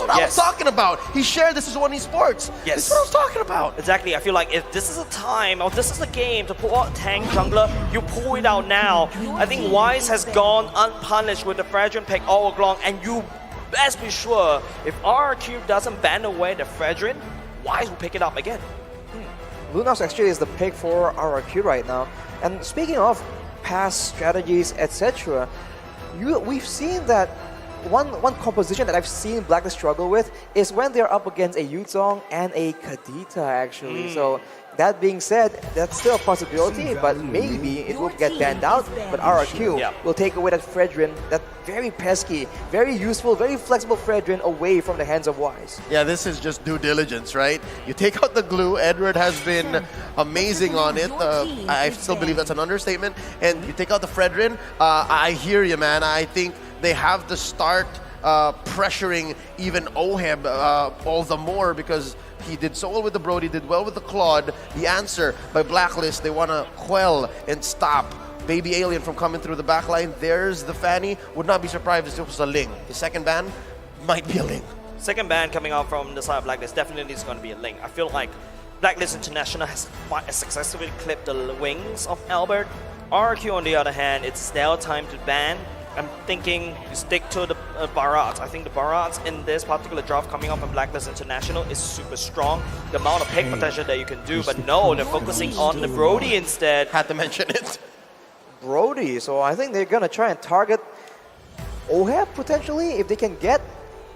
what I was talking about. He shared this is one esports. Yes. This is what I was talking about. Exactly. I feel like if this is a time or this is a game to pull out tank jungler, you pull it out now. I think Wise has gone unpunished with the Fredrin pick all along, and you best be sure if RRQ doesn't ban away the Fredrin, Wise will pick it up again. Lunox actually is the pick for RRQ right now. And speaking of past strategies, etc., we've seen that one composition that I've seen Blacklist struggle with is when they're up against a Yuzong and a Kadita actually. So that being said, that's still a possibility, but maybe it will get banned out. But RRQ will take away that Fredrin, that very pesky, very useful, very flexible Fredrin away from the hands of Wise. Yeah, this is just due diligence, right? You take out the glue. Edward has been amazing on it. I still believe that's an understatement. And you take out the Fredrin. I hear you, man. I think they have to start pressuring even Oheb all the more because he did so well with the Brody, did well with the Claude. The answer by Blacklist, they want to quell and stop Baby Alien from coming through the backline. There's the Fanny. Would not be surprised if it was a Ling. The second ban might be a Ling. Second ban coming out from the side of Blacklist definitely is going to be a Ling. I feel like Blacklist International has successfully clipped the wings of Albert. RRQ on the other hand, it's their time to ban. I'm thinking you stick to the Barats. I think the Barats in this particular draft coming up from Blacklist International is super strong. The amount of pick potential that you can do, but no, they're focusing on the Brody instead. Had to mention it. Brody, so I think they're gonna try and target Oheb potentially if they can get.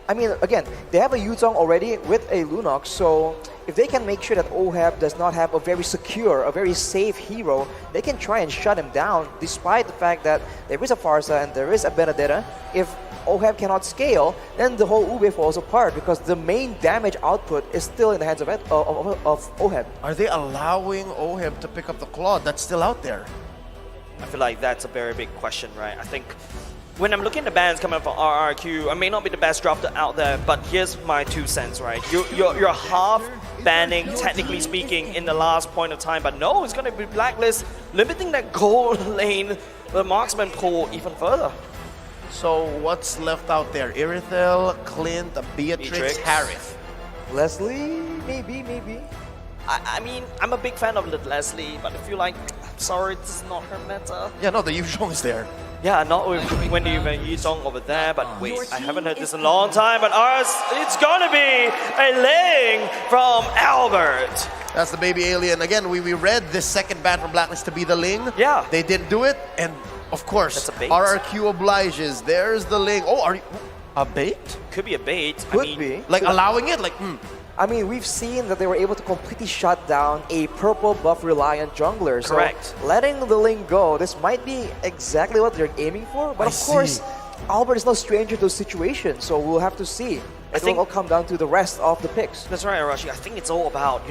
I mean, again, they have a Yuzong already with a Lunox, so if they can make sure that Oheb does not have a very secure, a very safe hero, they can try and shut him down despite the fact that there is a Pharsa and there is a Benedetta. If Oheb cannot scale, then the whole Ube falls apart because the main damage output is still in the hands of Oheb. Are they allowing Oheb to pick up the Claude? That's still out there. I feel like that's a very big question, right? I think when I'm looking at the bans coming up from RRQ, I may not be the best drafter out there, but here's my 2 cents, right? You're half banning, technically speaking, in the last point of time, but no, it's going to be Blacklist, limiting that gold lane, the marksman pool even further. So what's left out there? Irithel, Clint, Beatrix, Harith. Leslie, maybe. I mean, I'm a big fan of Leslie, but I feel like, I'm sorry, this is not her meta. Yeah, no, the Yuzhong is there. Yeah, not with when you even Yuzong over there, but wait, I haven't heard this in a long time, but ours, it's gonna be a Ling from Albert. That's the Baby Alien. Again, we read this second ban from Blacklist to be the Ling. Yeah. They didn't do it, and of course, that's a bait. RRQ obliges. There's the Ling. Oh, are you... A bait? Could be a bait. Could be. Like allowing it? Like, I mean, we've seen that they were able to completely shut down a purple buff reliant jungler. Correct. So letting the Ling go, this might be exactly what they're aiming for. But of course, Albert is no stranger to those situations, so we'll have to see. I think it'll all come down to the rest of the picks. That's right, Arashi. I think it's all about,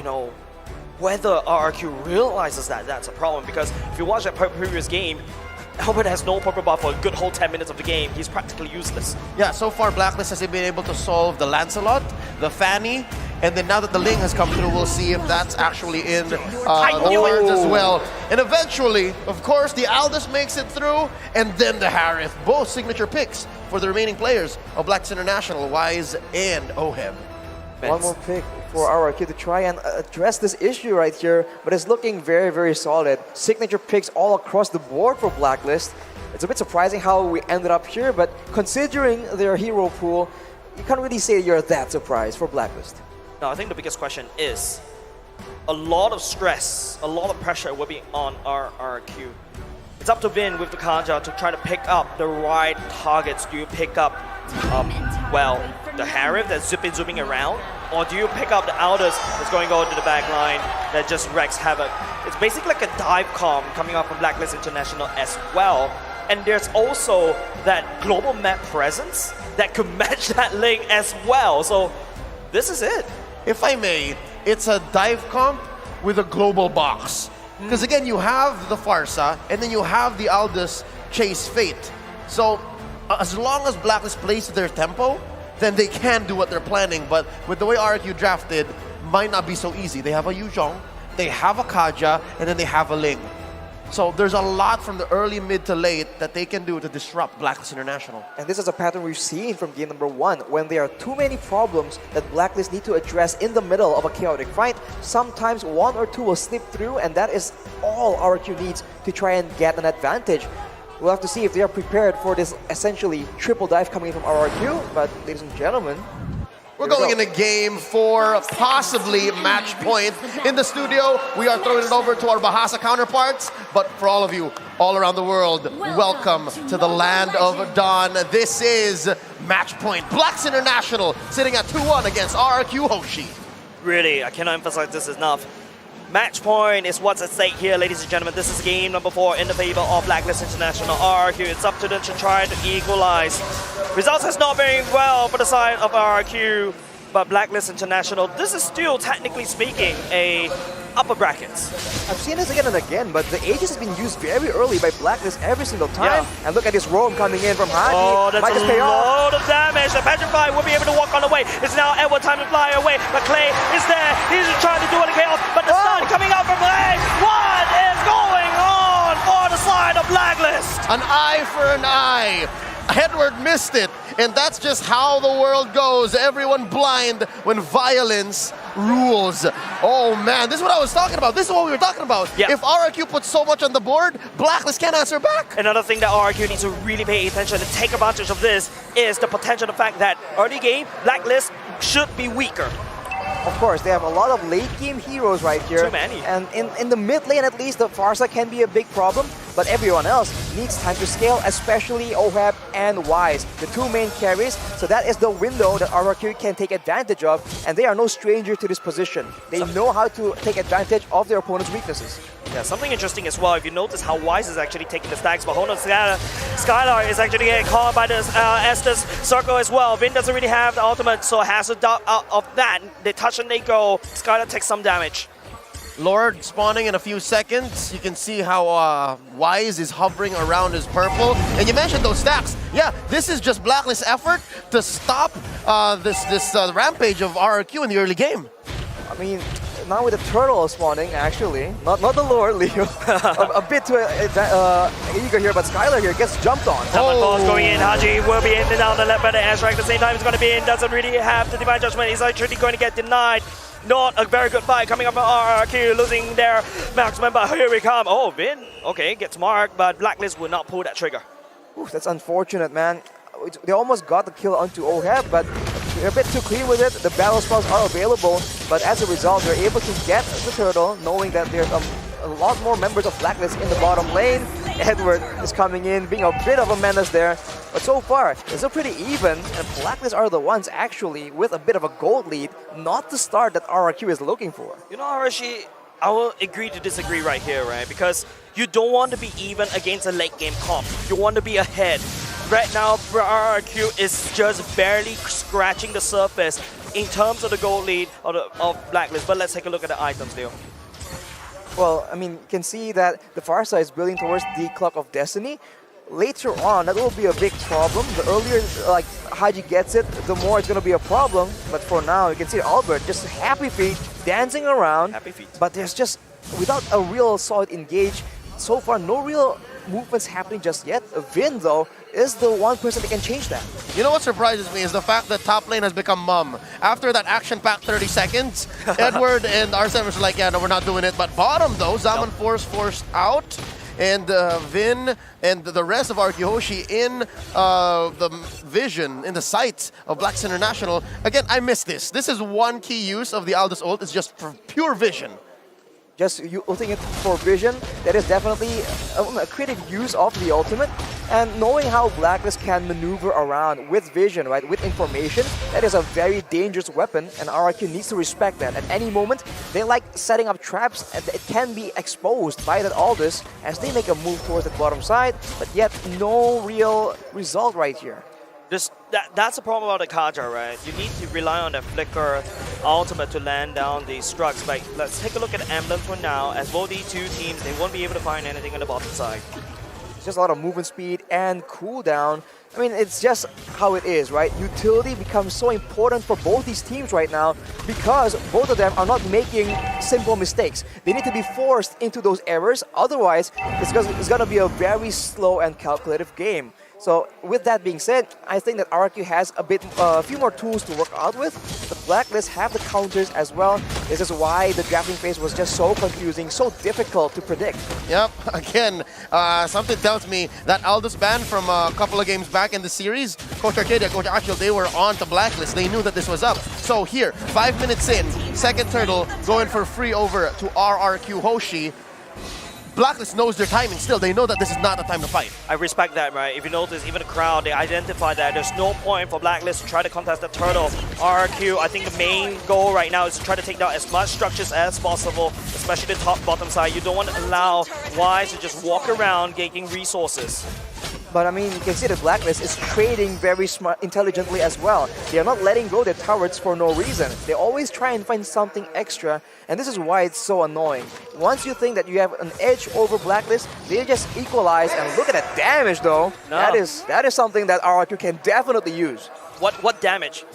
whether RRQ realizes that that's a problem. Because if you watch that previous game, Albert has no purple buff for a good whole 10 minutes of the game. He's practically useless. Yeah, so far Blacklist has been able to solve the Lancelot, the Fanny, and then now that the Ling has come through, we'll see if that's actually in the cards as well. And eventually, of course, the Aldous makes it through, and then the Harith. Both signature picks for the remaining players of Blacklist International, Wise and Oheb. One more pick for RRQ to try and address this issue right here, but it's looking very, very solid. Signature picks all across the board for Blacklist. It's a bit surprising how we ended up here, but considering their hero pool, you can't really say you're that surprised for Blacklist. No, I think the biggest question is a lot of stress, a lot of pressure will be on RRQ. It's up to Vin with the Kanja to try to pick up the right targets. Do you pick up, the Harith that's zooming around? Or do you pick up the Aldous that's going over to the back line that just wreaks havoc? It's basically like a dive comp coming up from Blacklist International as well. And there's also that global map presence that could match that Ling as well. So this is it. If I may, it's a dive comp with a global box. Because again, you have the Pharsa, and then you have the Aldous Chase Fate. So as long as Blacklist plays their tempo, then they can do what they're planning. But with the way RRQ drafted, might not be so easy. They have a Yuzhong, they have a Kaja, and then they have a Ling. So there's a lot from the early, mid to late that they can do to disrupt Blacklist International. And this is a pattern we've seen from game number 1. When there are too many problems that Blacklist need to address in the middle of a chaotic fight, sometimes one or two will slip through, and that is all RRQ needs to try and get an advantage. We'll have to see if they are prepared for this essentially triple dive coming in from RRQ, but ladies and gentlemen, we're going into game 4, possibly match point. In the studio, we are throwing it over to our Bahasa counterparts. But for all of you all around the world, welcome to the land of Dawn. This is match point. Blacks International sitting at 2-1 against RRQ Hoshi. Really, I cannot emphasize this enough. Match point is what's at stake here, ladies and gentlemen. This is game number 4 in the favor of Blacklist International. RRQ, it's up to them to try to equalize. Results has not been well for the side of RRQ, but Blacklist International, this is still, technically speaking, a upper brackets. I've seen this again and again, but the Aegis has been used very early by Blacklist every single time. Yeah. And look at this roam coming in from Haji. Oh, that's Might just pay a off. lot of damage. The Petrify will be able to walk on the way. It's now Edward time to fly away. But Clay is there. He's trying to do it chaos, but the stun coming out from Clay. What is going on for the side of Blacklist? An eye for an eye. Edward missed it, and that's just how the world goes. Everyone blind when violence rules. Oh man, this is what I was talking about. This is what we were talking about. Yeah. If RRQ puts so much on the board, Blacklist can't answer back. Another thing that RRQ needs to really pay attention and take advantage of this is the potential, the fact that early game, Blacklist should be weaker. Of course, they have a lot of late game heroes right here. Too many. And in the mid lane at least, the Farsa can be a big problem, but everyone else needs time to scale, especially OHAB and Wise, the two main carries. So that is the window that RRQ can take advantage of, and they are no stranger to this position. They know how to take advantage of their opponent's weaknesses. Yeah, something interesting as well, if you notice how Wise is actually taking the stacks, but hold on, Skylar is actually getting caught by this Estes circle as well. Vin doesn't really have the ultimate, so has a doubt out of that. They touch and they go. Skylar takes some damage. Lord spawning in a few seconds. You can see how Wise is hovering around his purple. And you mentioned those stacks. Yeah, this is just Blacklist's effort to stop this rampage of RRQ in the early game. I mean, now with the turtle spawning, actually, not the Lord, Leo, a bit too eager here, but Skylar here gets jumped on. Someone falls going in. Haji will be in and down the left by the air strike. At the same time, he's going to be in. Doesn't really have the divine judgment. He's actually going to get denied. Not a very good fight coming up from RRQ, losing their marksman, but here we come. Oh, Vin, okay, gets marked, but Blacklist will not pull that trigger. Oof, that's unfortunate, man. They almost got the kill onto OHAB, but they're a bit too clean with it. The battle spells are available, but as a result, they're able to get the turtle, knowing that there's a lot more members of Blacklist in the bottom lane. Edward is coming in, being a bit of a menace there. But so far, it's still pretty even, and Blacklist are the ones actually with a bit of a gold lead, not the start that RRQ is looking for. You know, Arashi, I will agree to disagree right here, right? Because you don't want to be even against a late game comp. You want to be ahead. Right now, RRQ is just barely scratching the surface in terms of the gold lead of Blacklist. But let's take a look at the items, Leo. Well, I mean, you can see that the Farsa is building towards the Clock of Destiny. Later on, that will be a big problem. The earlier, like, Haji gets it, the more it's going to be a problem. But for now, you can see Albert just happy feet, dancing around. Happy feet. But there's just, without a real solid engage, so far, no real movements happening just yet. Vin, though, is the one person that can change that. You know what surprises me is the fact that top lane has become mum. After that action-packed 30 seconds, Edward and R7 are like, yeah, no, we're not doing it. But bottom, though, Zaman forced out. And Vin and the rest of RRQ Hoshi in the vision, in the sight of Blacks International. Again, I miss this. This is one key use of the Aldous ult. It's just for pure vision. Just ulting it for vision, that is definitely a creative use of the ultimate. And knowing how Blacklist can maneuver around with vision, right, with information, that is a very dangerous weapon, and RRQ needs to respect that. At any moment, they like setting up traps, and it can be exposed by that Aldous as they make a move towards the bottom side, but yet no real result right here. That's the problem about the Kaja, right? You need to rely on the Flicker ultimate to land down these structs. Like, let's take a look at the emblems for now. As both these two teams, they won't be able to find anything on the bottom side. just a lot of movement speed and cooldown. I mean, it's just how it is, right? Utility becomes so important for both these teams right now because both of them are not making simple mistakes. They need to be forced into those errors, otherwise it's going to be a very slow and calculative game. So with that being said, I think that RRQ has a few more tools to work out with. The Blacklist have the counters as well. This is why the drafting phase was just so confusing, so difficult to predict. Yep, again, something tells me that Aldous ban from a couple of games back in the series, Coach Arcadia, Coach Achille, they were on to Blacklist. They knew that this was up. So here, 5 minutes in, second turtle going for free over to RRQ Hoshi. Blacklist knows their timing still. They know that this is not the time to fight. I respect that, right? If you notice, even the crowd, they identify that there's no point for Blacklist to try to contest the turtle. RRQ, I think the main goal right now is to try to take down as much structures as possible, especially the top-bottom side. You don't want to allow Wise to just walk around gaining resources. But I mean, you can see the Blacklist is trading very smart, intelligently as well. They are not letting go their turrets for no reason. They always try and find something extra, and this is why it's so annoying. Once you think that you have an edge over Blacklist, they just equalize, and look at that damage though. No. That is something that RRQ can definitely use. What damage?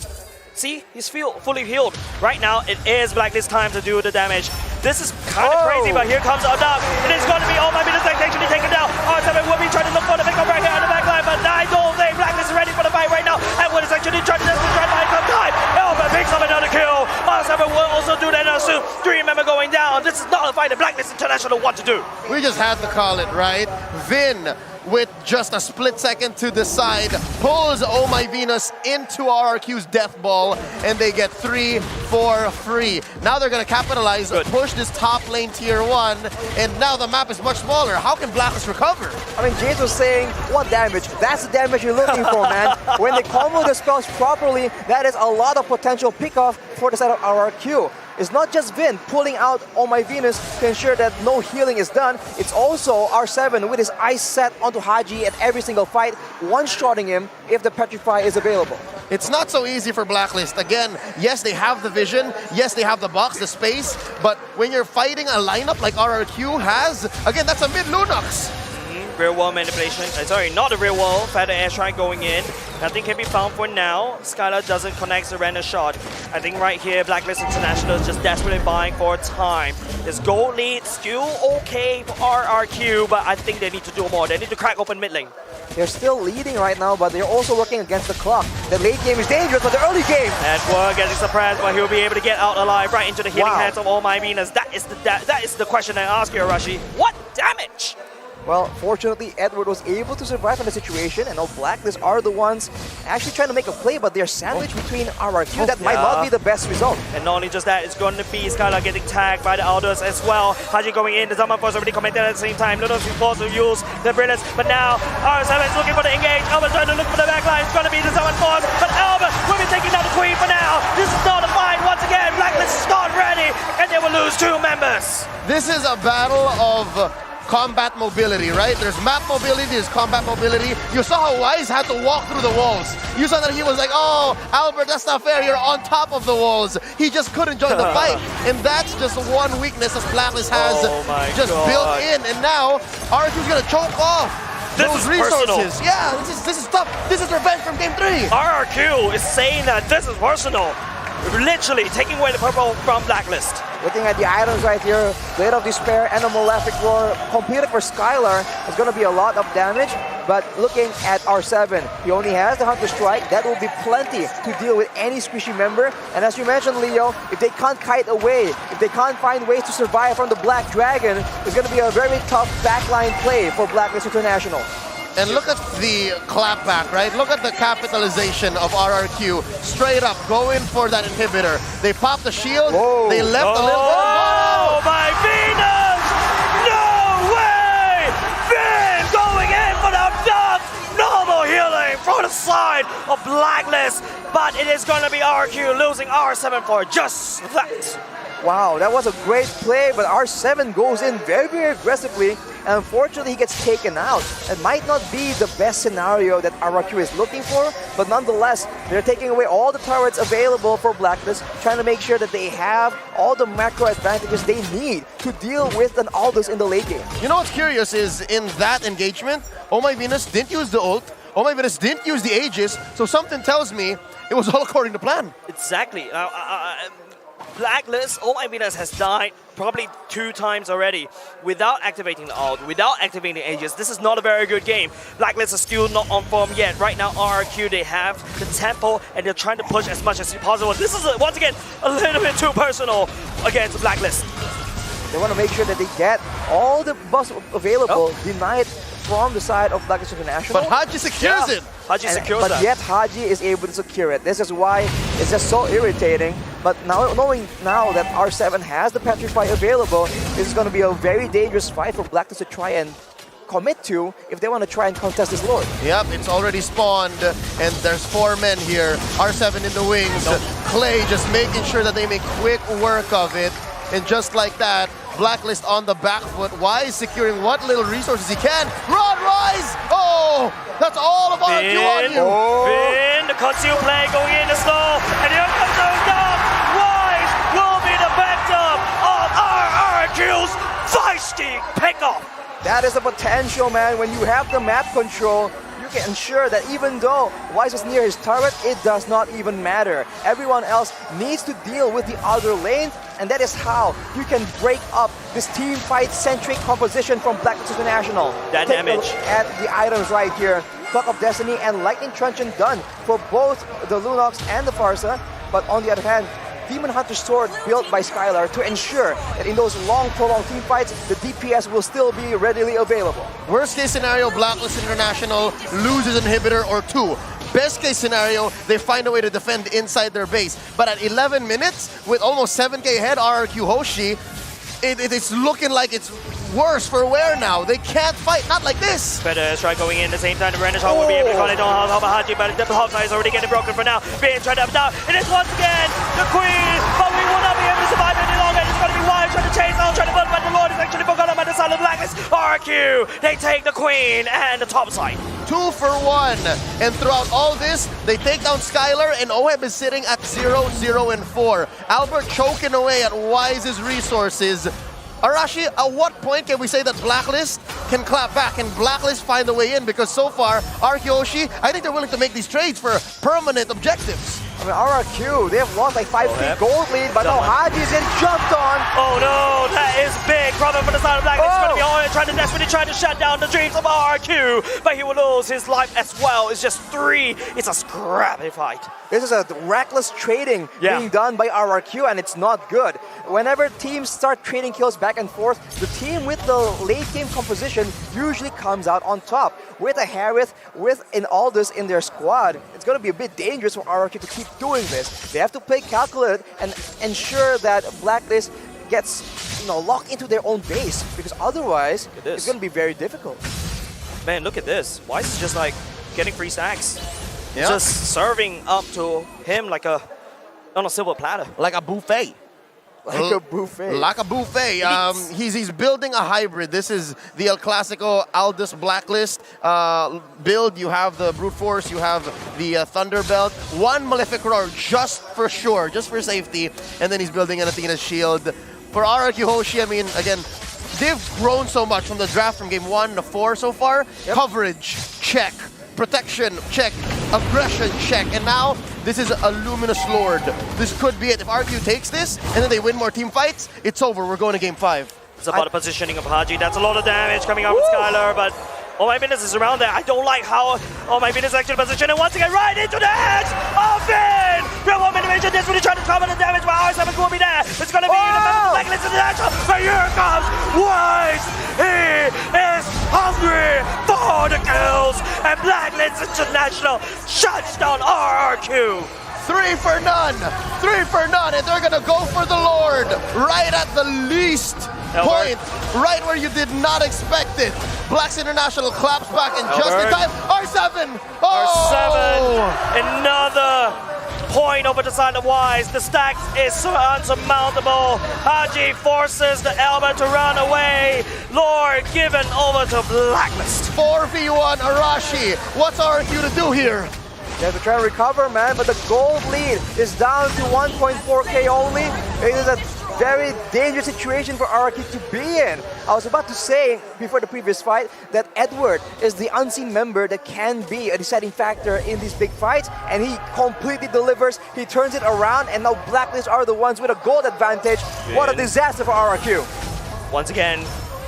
See, he's fully healed. Right now, it is Blacklist time to do the damage. This is kind of crazy, but here comes Abdab. It is going to be all my minutes actually taken down. R7 will be trying to look for the pickup right here on the back line, but I don't think Blacklist is ready for the fight right now. And what is actually trying to find some time. Elba picks up another kill. R7 will also do that soon. 3 member going down. This is not a fight that Blacklist International want to do. We just had to call it, right? Vin, with just a split second to decide, pulls Oh My Venus into RRQ's death ball, and they get 3 for free. Now they're going to capitalize, push this top lane tier 1, and now the map is much smaller. How can Blacklist recover? I mean, James was saying, what damage? That's the damage you're looking for, man. When they combo the spells properly, that is a lot of potential pickoff for the side of RRQ. It's not just Vin pulling out Oh My Venus to ensure that no healing is done. It's also R7 with his ice set onto Haji at every single fight, one-shotting him if the Petrify is available. It's not so easy for Blacklist. Again, yes, they have the vision. Yes, they have the box, the space. But when you're fighting a lineup like RRQ has, again, that's a mid-Lunox. Real world manipulation. Sorry, not a real world. Feather airstrike going in. Nothing can be found for now. Skylar doesn't connect the random shot. I think right here, Blacklist International is just desperately buying for time. This gold lead still okay for RRQ, but I think they need to do more. They need to crack open mid lane. They're still leading right now, but they're also working against the clock. The late game is dangerous, but the early game. Edward getting surprised, but he'll be able to get out alive right into the healing hands of All My Venus. That is the question I ask you, Arashi. What damage? Well, fortunately, Edward was able to survive in the situation, and all Blacklist are the ones actually trying to make a play, but they're sandwiched between RRQ. That might not be the best result. And not only just that, it's going to be Skylar getting tagged by the Elders as well. Haji going in, the Zaman Force already commented at the same time. Lunos is forced to use the Brilliance, but now R7 is looking for the engage. Elba's trying to look for the backline. It's going to be the Zaman Force, but Elba will be taking down the Queen for now. This is not a fight once again. Blacklist is not ready, and they will lose 2 members. This is a battle of combat mobility, right? There's map mobility, there's combat mobility. You saw how Wise had to walk through the walls. You saw that he was like, oh, Albert, that's not fair. You're on top of the walls. He just couldn't join the fight. And that's just one weakness that Blacklist has built in. And now, RRQ's going to choke off those resources. Personal. Yeah, this is tough. This is revenge from game 3. RRQ is saying that this is personal. Literally taking away the purple from Blacklist. Looking at the items right here, Blade of Despair and a Malefic Roar completed for Skylar. It's going to be a lot of damage, but looking at R7, he only has the Hunter Strike. That will be plenty to deal with any squishy member. And as you mentioned, Leo, if they can't kite away, if they can't find ways to survive from the Black Dragon, it's going to be a very tough backline play for Blacklist International. And look at the clapback, right? Look at the capitalization of RRQ. Straight up, going for that inhibitor. They popped the shield, they left a little bit of Oh, my Venus! No way! Vin going in for the dub! Normal healing from the side of Blacklist, but it is going to be RRQ losing R7 for just that. Wow, that was a great play, but R7 goes in very, very aggressively. and unfortunately he gets taken out. It might not be the best scenario that RRQ is looking for, but nonetheless, they're taking away all the turrets available for Blacklist, trying to make sure that they have all the macro advantages they need to deal with an Aldous in the late game. You know what's curious is in that engagement, Oh My Venus didn't use the ult, Oh My Venus didn't use the Aegis, so something tells me it was all according to plan. Exactly. Blacklist, Oh My Venus has died probably 2 times already without activating the ult, without activating the Aegis. This is not a very good game. Blacklist is still not on form yet. Right now, RRQ, they have the tempo and they're trying to push as much as possible. This is, once again, a little bit too personal against Blacklist. They want to make sure that they get all the buffs available denied from the side of Blacklist International. But Haji secures it. Haji secures that. But yet Haji is able to secure it. This is why it's just so irritating. But now, knowing now that R7 has the Petrify available, this is going to be a very dangerous fight for Blacklist to try and commit to if they want to try and contest this Lord. Yep, it's already spawned, and there's 4 men here. R7 in the wings. Clay just making sure that they make quick work of it. And just like that, Blacklist on the back foot. Wise securing what little resources he can. Run, Rise! Oh, that's all of RRQ on you. Finn, the conceal play going in the slow, and here comes those down. Wise will be the backup of RRQ's feisty pickup. That is the potential, man. When you have the map control, you can ensure that even though Wise is near his turret, it does not even matter. Everyone else needs to deal with the other lane, and that is how you can break up this team fight-centric composition from Blacklist International. That Take damage. a look at the items right here. Clock of Destiny and Lightning Truncheon done for both the Lunox and the Farsa, but on the other hand, Demon Hunter Sword built by Skylar to ensure that in those long, prolonged team fights, the DPS will still be readily available. Worst case scenario, Blacklist International loses inhibitor or 2. Best case scenario, they find a way to defend inside their base. But at 11 minutes, with almost 7k ahead, RRQ Hoshi, it's looking like it's worse for wear now. They can't fight, not like this. Better strike going in at the same time. The Renaissance will be able to call it on Haji, but the top side is already getting broken for now. Being tried up down. It is once again the Queen, but we will not be able to survive any longer. It's going to be Wise trying to chase on, trying to build, but the Lord is actually forgotten by the side of Blacklist. RRQ, they take the Queen and the top side. 2 for 1. And throughout all this, they take down Skylar, and Oheb is sitting at 0-0 and 4. Albert choking away at Wise's resources. Arashi, at what point can we say that Blacklist can clap back and Blacklist find a way in? Because so far, RRQ Hoshi, I think they're willing to make these trades for permanent objectives. I mean, RRQ, they have lost like 5k gold lead, but now Haji's in jumped on. Oh no, that is big problem for the side of Blacklist. It's going to be all trying to desperately try to shut down the dreams of RRQ, but he will lose his life as well. It's just 3. It's a scrappy fight. This is a reckless trading being done by RRQ, and it's not good. Whenever teams start trading kills back and forth, the team with the late game composition usually comes out on top. With a Harith, with an Aldous in their squad, it's going to be a bit dangerous for RRQ to keep doing this. They have to play calculated and ensure that Blacklist gets locked into their own base, because otherwise it's going to be very difficult. Man, look at this. Wise is just like getting free stacks. Yeah. Just serving up to him like on a silver platter. Like a buffet. Like a buffet. Like a buffet. He's building a hybrid. This is the El Clasico Aldous Blacklist build. You have the Brute Force, you have the Thunderbelt, 1 Malefic Roar just for sure, just for safety, and then he's building an Athena's Shield. For RRQ Hoshi, I mean, again, they've grown so much from the draft from game 1 to 4 so far. Yep. Coverage, check. Protection, check. Aggression, check. And now, this is a Luminous Lord. This could be it. If RQ takes this, and then they win more team fights, it's over. We're going to game 5. It's about the positioning of Haji. That's a lot of damage coming out with Skylar, but Oh My Venus is around there. I don't like how Oh My Venus is actually positioned, and once again, right into the head of Finn! Real One Animation desperately trying to cover the damage, but R7 will be there. It's going to be in the Blacklist International, but here comes Wise! He is hungry for the kills, and Blacklist International shuts down RRQ. 3 for none! 3 for none, and they're gonna go for the Lord right at the least point, right where you did not expect it. Blacks International claps back in just in time. R7! Oh! R7, another point over the side of Wise. The stack is so unsurmountable. Haji forces the Albert to run away. Lord given over to Blacklist. 4v1 Arashi. What's RRQ to do here? They have to try and recover, man, but the gold lead is down to 1.4k only. It is a very dangerous situation for RRQ to be in. I was about to say before the previous fight that Edward is the unseen member that can be a deciding factor in these big fights, and he completely delivers. He turns it around, and now Blacklist are the ones with a gold advantage. What a disaster for RRQ. Once again,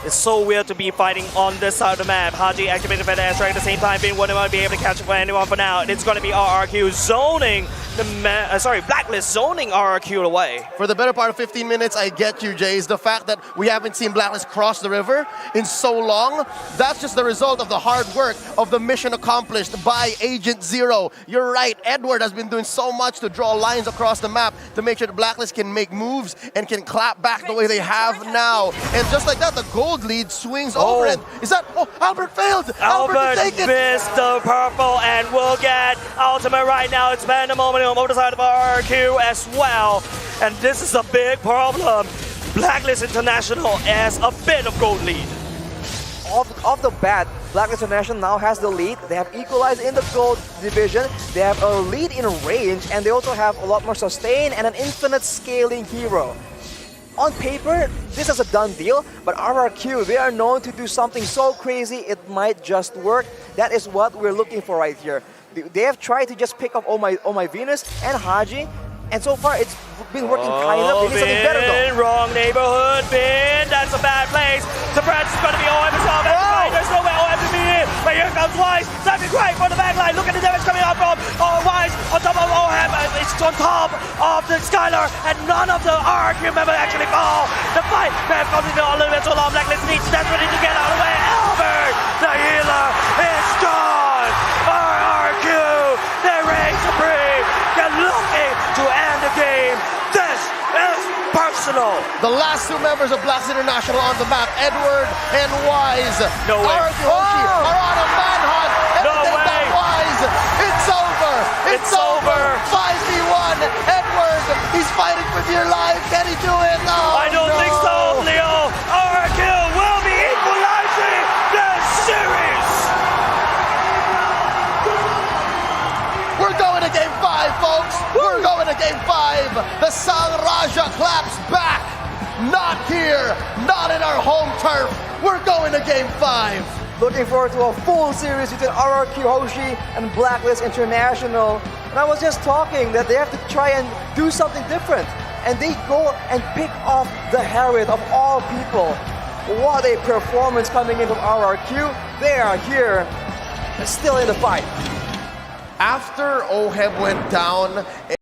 it's so weird to be fighting on this side of the map. Haji activated by the airstrike at the same time. Bin wouldn't be able to catch up for anyone for now. It's going to be RRQ zoning the Blacklist zoning RRQ away. For the better part of 15 minutes, I get you, Jays. The fact that we haven't seen Blacklist cross the river in so long, that's just the result of the hard work of the mission accomplished by Agent Zero. You're right, Edward has been doing so much to draw lines across the map to make sure the Blacklist can make moves and can clap back the way they have now. And just like that, the gold lead swings over it. Is that, Albert failed! Albert take it. missed the purple and will get ultimate right now. It's Pandemonium over the side of RRQ as well. And this is a big problem. Blacklist International has a bit of gold lead. Off the bat, Blacklist International now has the lead. They have equalized in the gold division. They have a lead in range, and they also have a lot more sustain and an infinite scaling hero. On paper, this is a done deal, but RRQ, they are known to do something so crazy it might just work. That is what we're looking for right here. They have tried to just pick up Oh My Venus and Haji, and so far it's been working kind of. They need something better though. Wrong neighborhood, Bin. That's a bad place. The French is going to be OM himself. There's no way OM to be in. But here comes Wise. Something great for the backline. Look at the damage coming out from Wise on top of OM. It's on top of the Skylar, and none of the RRQ members actually fall. The fight may have gone a little bit too long. Blacklist needs desperately to get out of the way. Albert, the healer, is gone. RRQ, they reign supreme. They're looking to end the game. This is personal. The last two members of Blacklist International on the map, Edward and Wise. No way. RRQ Hoshi are on a manhunt. And No they way. got Wise. It's over. It's over. 5v1. Edward, he's fighting for dear life. Can he do it? Oh, I don't think so, Leo. RRQ will be equalizing the series. We're going to game 5, folks. We're going to game 5. The Sang Raja claps back. Not here. Not in our home turf. We're going to game 5. Looking forward to a full series between RRQ Hoshi and Blacklist International. And I was just talking that they have to try and do something different. And they go and pick off the Harriet of all people. What a performance coming in from RRQ. They are here, still in the fight. After OHEB went down,